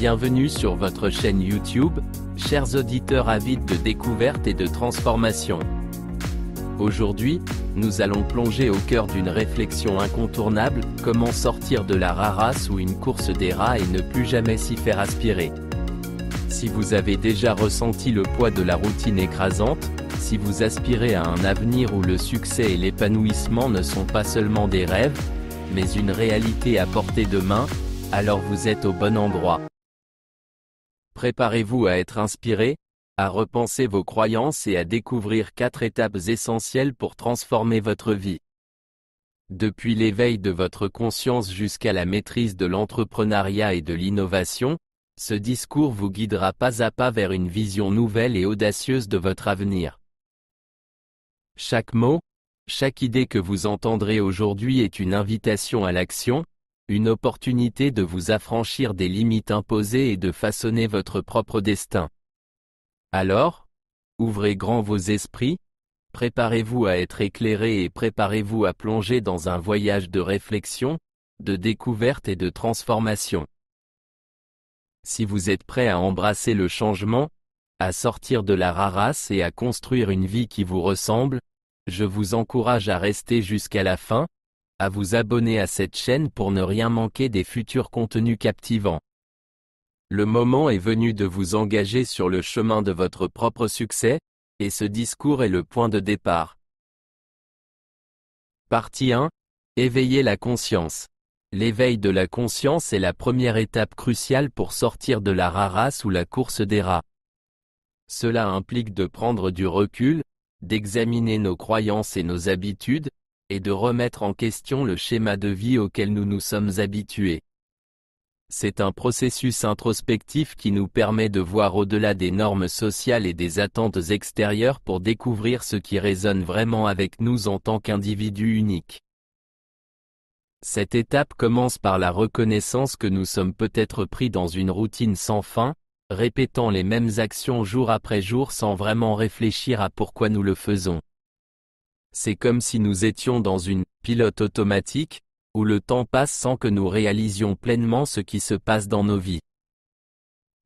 Bienvenue sur votre chaîne YouTube, chers auditeurs avides de découverte et de transformation. Aujourd'hui, nous allons plonger au cœur d'une réflexion incontournable, comment sortir de la rarasse ou une course des rats et ne plus jamais s'y faire aspirer. Si vous avez déjà ressenti le poids de la routine écrasante, si vous aspirez à un avenir où le succès et l'épanouissement ne sont pas seulement des rêves, mais une réalité à portée de main, alors vous êtes au bon endroit. Préparez-vous à être inspiré, à repenser vos croyances et à découvrir 4 étapes essentielles pour transformer votre vie. Depuis l'éveil de votre conscience jusqu'à la maîtrise de l'entrepreneuriat et de l'innovation, ce discours vous guidera pas à pas vers une vision nouvelle et audacieuse de votre avenir. Chaque mot, chaque idée que vous entendrez aujourd'hui est une invitation à l'action, une opportunité de vous affranchir des limites imposées et de façonner votre propre destin. Alors, ouvrez grand vos esprits, préparez-vous à être éclairé et préparez-vous à plonger dans un voyage de réflexion, de découverte et de transformation. Si vous êtes prêt à embrasser le changement, à sortir de la rarasse et à construire une vie qui vous ressemble, je vous encourage à rester jusqu'à la fin, à vous abonner à cette chaîne pour ne rien manquer des futurs contenus captivants. Le moment est venu de vous engager sur le chemin de votre propre succès, et ce discours est le point de départ. Partie 1. Éveiller la conscience. L'éveil de la conscience est la première étape cruciale pour sortir de la rarasse ou la course des rats. Cela implique de prendre du recul, d'examiner nos croyances et nos habitudes, et de remettre en question le schéma de vie auquel nous nous sommes habitués. C'est un processus introspectif qui nous permet de voir au-delà des normes sociales et des attentes extérieures pour découvrir ce qui résonne vraiment avec nous en tant qu'individus uniques. Cette étape commence par la reconnaissance que nous sommes peut-être pris dans une routine sans fin, répétant les mêmes actions jour après jour sans vraiment réfléchir à pourquoi nous le faisons. C'est comme si nous étions dans une pilote automatique, où le temps passe sans que nous réalisions pleinement ce qui se passe dans nos vies.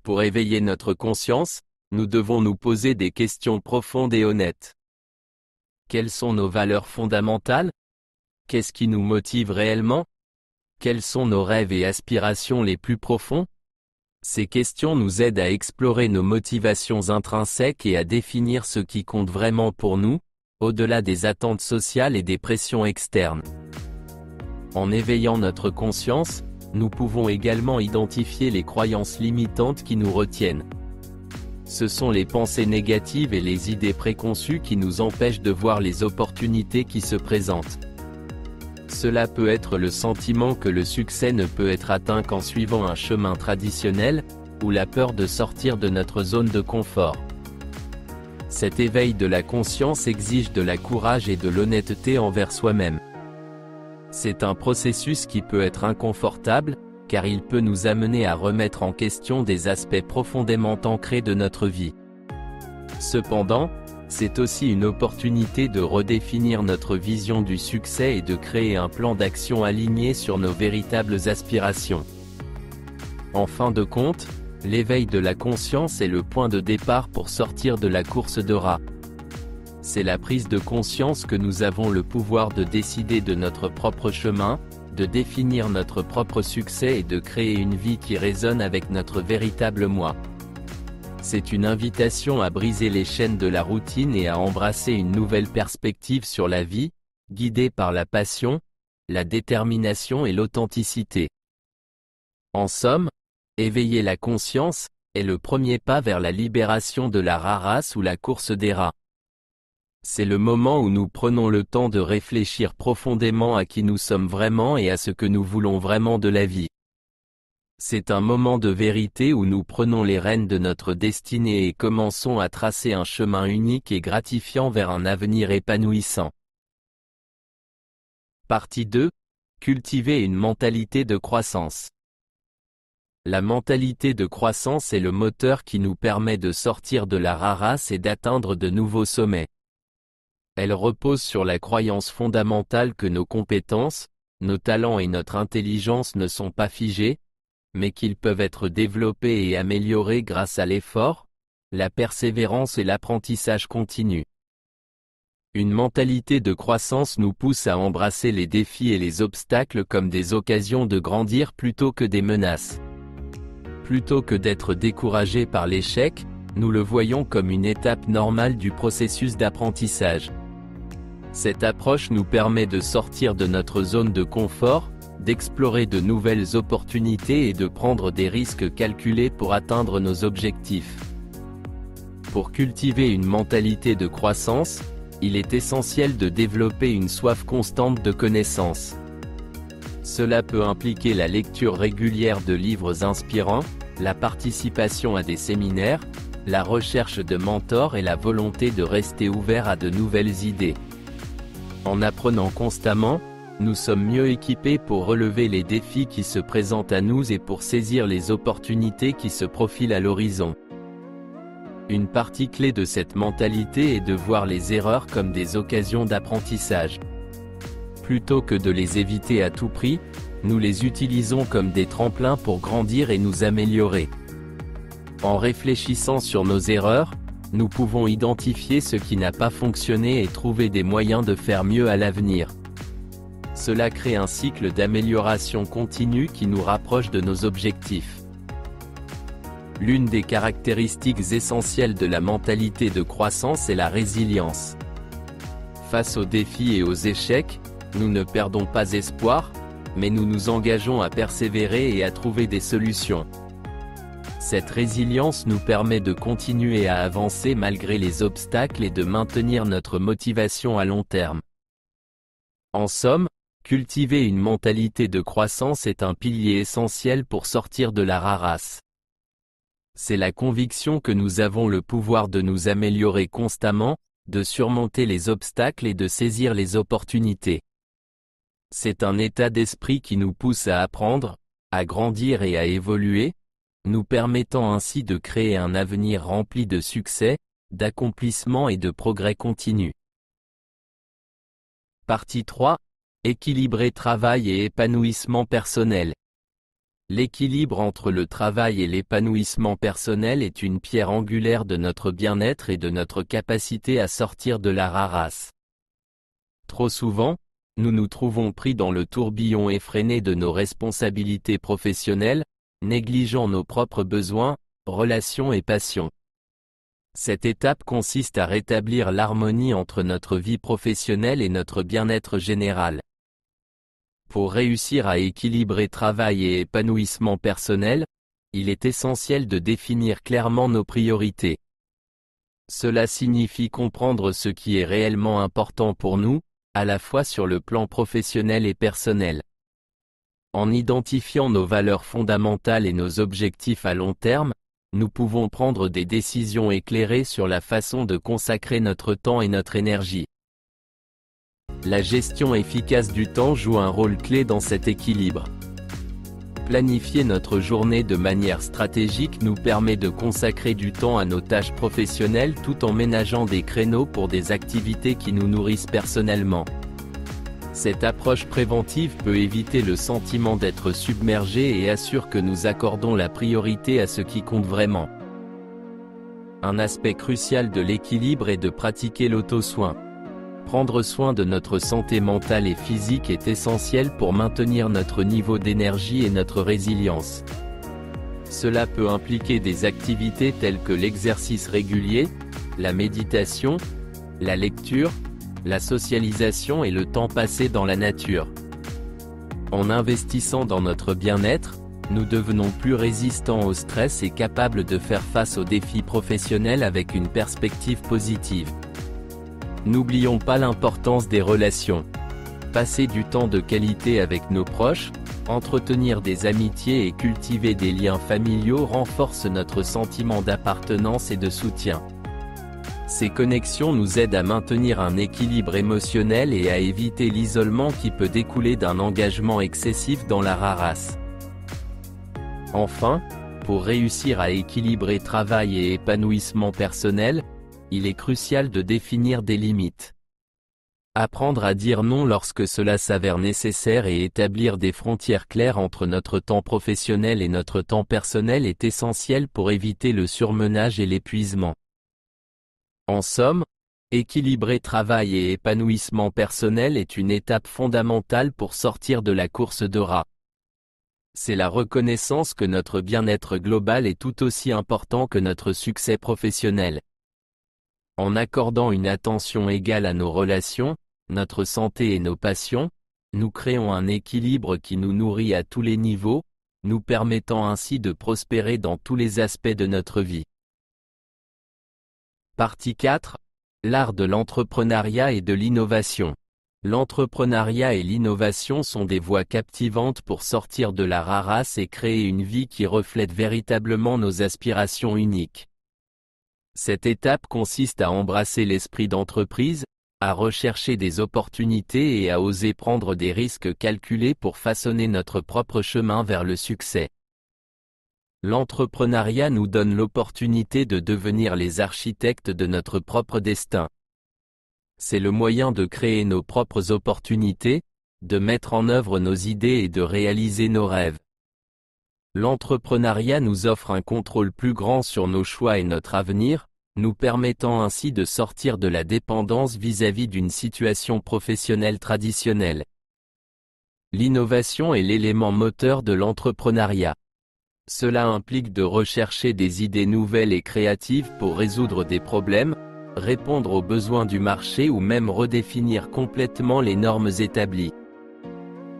Pour éveiller notre conscience, nous devons nous poser des questions profondes et honnêtes. Quelles sont nos valeurs fondamentales? Qu'est-ce qui nous motive réellement? Quels sont nos rêves et aspirations les plus profonds? Ces questions nous aident à explorer nos motivations intrinsèques et à définir ce qui compte vraiment pour nous, au-delà des attentes sociales et des pressions externes. En éveillant notre conscience, nous pouvons également identifier les croyances limitantes qui nous retiennent. Ce sont les pensées négatives et les idées préconçues qui nous empêchent de voir les opportunités qui se présentent. Cela peut être le sentiment que le succès ne peut être atteint qu'en suivant un chemin traditionnel, ou la peur de sortir de notre zone de confort. Cet éveil de la conscience exige de la courage et de l'honnêteté envers soi-même. C'est un processus qui peut être inconfortable, car il peut nous amener à remettre en question des aspects profondément ancrés de notre vie. Cependant, c'est aussi une opportunité de redéfinir notre vision du succès et de créer un plan d'action aligné sur nos véritables aspirations. En fin de compte, l'éveil de la conscience est le point de départ pour sortir de la course de rats. C'est la prise de conscience que nous avons le pouvoir de décider de notre propre chemin, de définir notre propre succès et de créer une vie qui résonne avec notre véritable moi. C'est une invitation à briser les chaînes de la routine et à embrasser une nouvelle perspective sur la vie, guidée par la passion, la détermination et l'authenticité. En somme, éveiller la conscience est le premier pas vers la libération de la rarasse ou la course des rats. C'est le moment où nous prenons le temps de réfléchir profondément à qui nous sommes vraiment et à ce que nous voulons vraiment de la vie. C'est un moment de vérité où nous prenons les rênes de notre destinée et commençons à tracer un chemin unique et gratifiant vers un avenir épanouissant. Partie 2. Cultiver une mentalité de croissance. La mentalité de croissance est le moteur qui nous permet de sortir de la rarasse et d'atteindre de nouveaux sommets. Elle repose sur la croyance fondamentale que nos compétences, nos talents et notre intelligence ne sont pas figés, mais qu'ils peuvent être développés et améliorés grâce à l'effort, la persévérance et l'apprentissage continu. Une mentalité de croissance nous pousse à embrasser les défis et les obstacles comme des occasions de grandir plutôt que des menaces. Plutôt que d'être découragés par l'échec, nous le voyons comme une étape normale du processus d'apprentissage. Cette approche nous permet de sortir de notre zone de confort, d'explorer de nouvelles opportunités et de prendre des risques calculés pour atteindre nos objectifs. Pour cultiver une mentalité de croissance, il est essentiel de développer une soif constante de connaissances. Cela peut impliquer la lecture régulière de livres inspirants, la participation à des séminaires, la recherche de mentors et la volonté de rester ouvert à de nouvelles idées. En apprenant constamment, nous sommes mieux équipés pour relever les défis qui se présentent à nous et pour saisir les opportunités qui se profilent à l'horizon. Une partie clé de cette mentalité est de voir les erreurs comme des occasions d'apprentissage. Plutôt que de les éviter à tout prix, nous les utilisons comme des tremplins pour grandir et nous améliorer. En réfléchissant sur nos erreurs, nous pouvons identifier ce qui n'a pas fonctionné et trouver des moyens de faire mieux à l'avenir. Cela crée un cycle d'amélioration continue qui nous rapproche de nos objectifs. L'une des caractéristiques essentielles de la mentalité de croissance est la résilience. Face aux défis et aux échecs, nous ne perdons pas espoir, mais nous nous engageons à persévérer et à trouver des solutions. Cette résilience nous permet de continuer à avancer malgré les obstacles et de maintenir notre motivation à long terme. En somme, cultiver une mentalité de croissance est un pilier essentiel pour sortir de la rarasse. C'est la conviction que nous avons le pouvoir de nous améliorer constamment, de surmonter les obstacles et de saisir les opportunités. C'est un état d'esprit qui nous pousse à apprendre, à grandir et à évoluer, nous permettant ainsi de créer un avenir rempli de succès, d'accomplissement et de progrès continu. Partie 3. Équilibrer travail et épanouissement personnel. L'équilibre entre le travail et l'épanouissement personnel est une pierre angulaire de notre bien-être et de notre capacité à sortir de la rarasse. Trop souvent, nous nous trouvons pris dans le tourbillon effréné de nos responsabilités professionnelles, négligeant nos propres besoins, relations et passions. Cette étape consiste à rétablir l'harmonie entre notre vie professionnelle et notre bien-être général. Pour réussir à équilibrer travail et épanouissement personnel, il est essentiel de définir clairement nos priorités. Cela signifie comprendre ce qui est réellement important pour nous, à la fois sur le plan professionnel et personnel. En identifiant nos valeurs fondamentales et nos objectifs à long terme, nous pouvons prendre des décisions éclairées sur la façon de consacrer notre temps et notre énergie. La gestion efficace du temps joue un rôle clé dans cet équilibre. Planifier notre journée de manière stratégique nous permet de consacrer du temps à nos tâches professionnelles tout en ménageant des créneaux pour des activités qui nous nourrissent personnellement. Cette approche préventive peut éviter le sentiment d'être submergé et assure que nous accordons la priorité à ce qui compte vraiment. Un aspect crucial de l'équilibre est de pratiquer l'auto-soin. Prendre soin de notre santé mentale et physique est essentiel pour maintenir notre niveau d'énergie et notre résilience. Cela peut impliquer des activités telles que l'exercice régulier, la méditation, la lecture, la socialisation et le temps passé dans la nature. En investissant dans notre bien-être, nous devenons plus résistants au stress et capables de faire face aux défis professionnels avec une perspective positive. N'oublions pas l'importance des relations. Passer du temps de qualité avec nos proches, entretenir des amitiés et cultiver des liens familiaux renforcent notre sentiment d'appartenance et de soutien. Ces connexions nous aident à maintenir un équilibre émotionnel et à éviter l'isolement qui peut découler d'un engagement excessif dans la rarasse. Enfin, pour réussir à équilibrer travail et épanouissement personnel, il est crucial de définir des limites. Apprendre à dire non lorsque cela s'avère nécessaire et établir des frontières claires entre notre temps professionnel et notre temps personnel est essentiel pour éviter le surmenage et l'épuisement. En somme, équilibrer travail et épanouissement personnel est une étape fondamentale pour sortir de la course de rat. C'est la reconnaissance que notre bien-être global est tout aussi important que notre succès professionnel. En accordant une attention égale à nos relations, notre santé et nos passions, nous créons un équilibre qui nous nourrit à tous les niveaux, nous permettant ainsi de prospérer dans tous les aspects de notre vie. Partie 4. L'art de l'entrepreneuriat et de l'innovation. L'entrepreneuriat et l'innovation sont des voies captivantes pour sortir de la rarasse et créer une vie qui reflète véritablement nos aspirations uniques. Cette étape consiste à embrasser l'esprit d'entreprise, à rechercher des opportunités et à oser prendre des risques calculés pour façonner notre propre chemin vers le succès. L'entrepreneuriat nous donne l'opportunité de devenir les architectes de notre propre destin. C'est le moyen de créer nos propres opportunités, de mettre en œuvre nos idées et de réaliser nos rêves. L'entrepreneuriat nous offre un contrôle plus grand sur nos choix et notre avenir, nous permettant ainsi de sortir de la dépendance vis-à-vis d'une situation professionnelle traditionnelle. L'innovation est l'élément moteur de l'entrepreneuriat. Cela implique de rechercher des idées nouvelles et créatives pour résoudre des problèmes, répondre aux besoins du marché ou même redéfinir complètement les normes établies.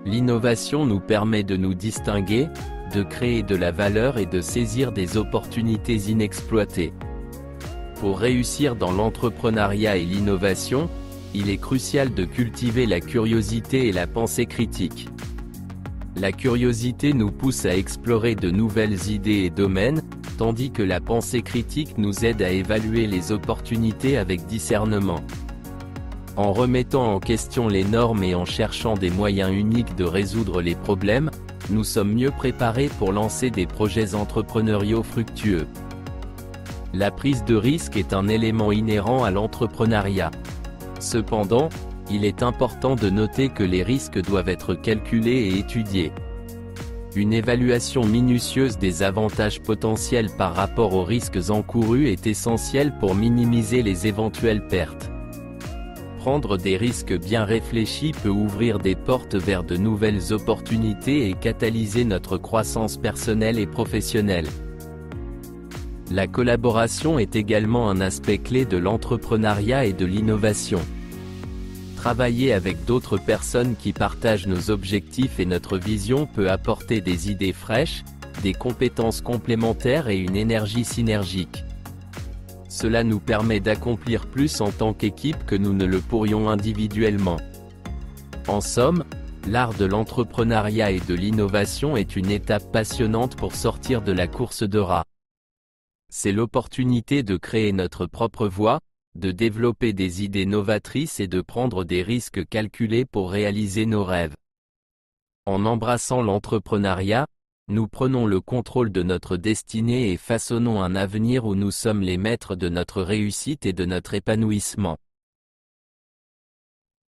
L'innovation nous permet de nous distinguer, de créer de la valeur et de saisir des opportunités inexploitées. Pour réussir dans l'entrepreneuriat et l'innovation, il est crucial de cultiver la curiosité et la pensée critique. La curiosité nous pousse à explorer de nouvelles idées et domaines, tandis que la pensée critique nous aide à évaluer les opportunités avec discernement. En remettant en question les normes et en cherchant des moyens uniques de résoudre les problèmes, nous sommes mieux préparés pour lancer des projets entrepreneuriaux fructueux. La prise de risque est un élément inhérent à l'entrepreneuriat. Cependant, il est important de noter que les risques doivent être calculés et étudiés. Une évaluation minutieuse des avantages potentiels par rapport aux risques encourus est essentielle pour minimiser les éventuelles pertes. Prendre des risques bien réfléchis peut ouvrir des portes vers de nouvelles opportunités et catalyser notre croissance personnelle et professionnelle. La collaboration est également un aspect clé de l'entrepreneuriat et de l'innovation. Travailler avec d'autres personnes qui partagent nos objectifs et notre vision peut apporter des idées fraîches, des compétences complémentaires et une énergie synergique. Cela nous permet d'accomplir plus en tant qu'équipe que nous ne le pourrions individuellement. En somme, l'art de l'entrepreneuriat et de l'innovation est une étape passionnante pour sortir de la course de rat. C'est l'opportunité de créer notre propre voie, de développer des idées novatrices et de prendre des risques calculés pour réaliser nos rêves. En embrassant l'entrepreneuriat, nous prenons le contrôle de notre destinée et façonnons un avenir où nous sommes les maîtres de notre réussite et de notre épanouissement.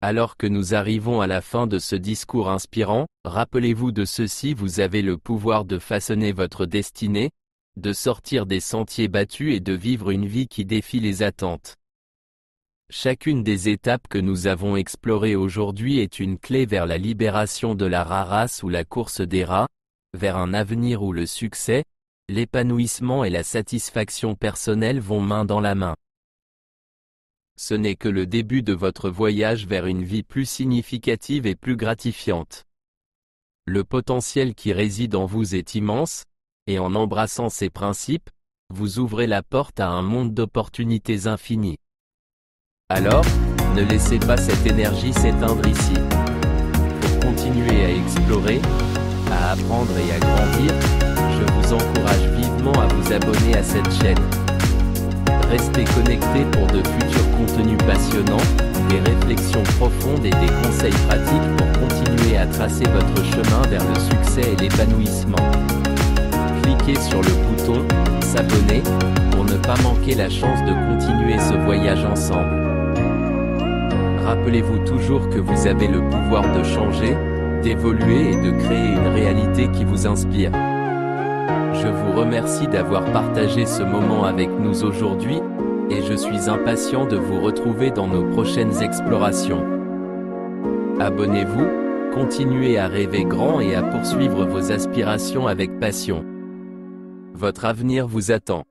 Alors que nous arrivons à la fin de ce discours inspirant, rappelez-vous de ceci: vous avez le pouvoir de façonner votre destinée, de sortir des sentiers battus et de vivre une vie qui défie les attentes. Chacune des étapes que nous avons explorées aujourd'hui est une clé vers la libération de la rarasse ou la course des rats, vers un avenir où le succès, l'épanouissement et la satisfaction personnelle vont main dans la main. Ce n'est que le début de votre voyage vers une vie plus significative et plus gratifiante. Le potentiel qui réside en vous est immense, et en embrassant ces principes, vous ouvrez la porte à un monde d'opportunités infinies. Alors, ne laissez pas cette énergie s'éteindre ici. Pour continuer à explorer, à apprendre et à grandir, je vous encourage vivement à vous abonner à cette chaîne. Restez connectés pour de futurs contenus passionnants, des réflexions profondes et des conseils pratiques pour continuer à tracer votre chemin vers le succès et l'épanouissement. Cliquez sur le bouton « S'abonner » pour ne pas manquer la chance de continuer ce voyage ensemble. Rappelez-vous toujours que vous avez le pouvoir de changer, d'évoluer et de créer une réalité qui vous inspire. Je vous remercie d'avoir partagé ce moment avec nous aujourd'hui, et je suis impatient de vous retrouver dans nos prochaines explorations. Abonnez-vous, continuez à rêver grand et à poursuivre vos aspirations avec passion. Votre avenir vous attend.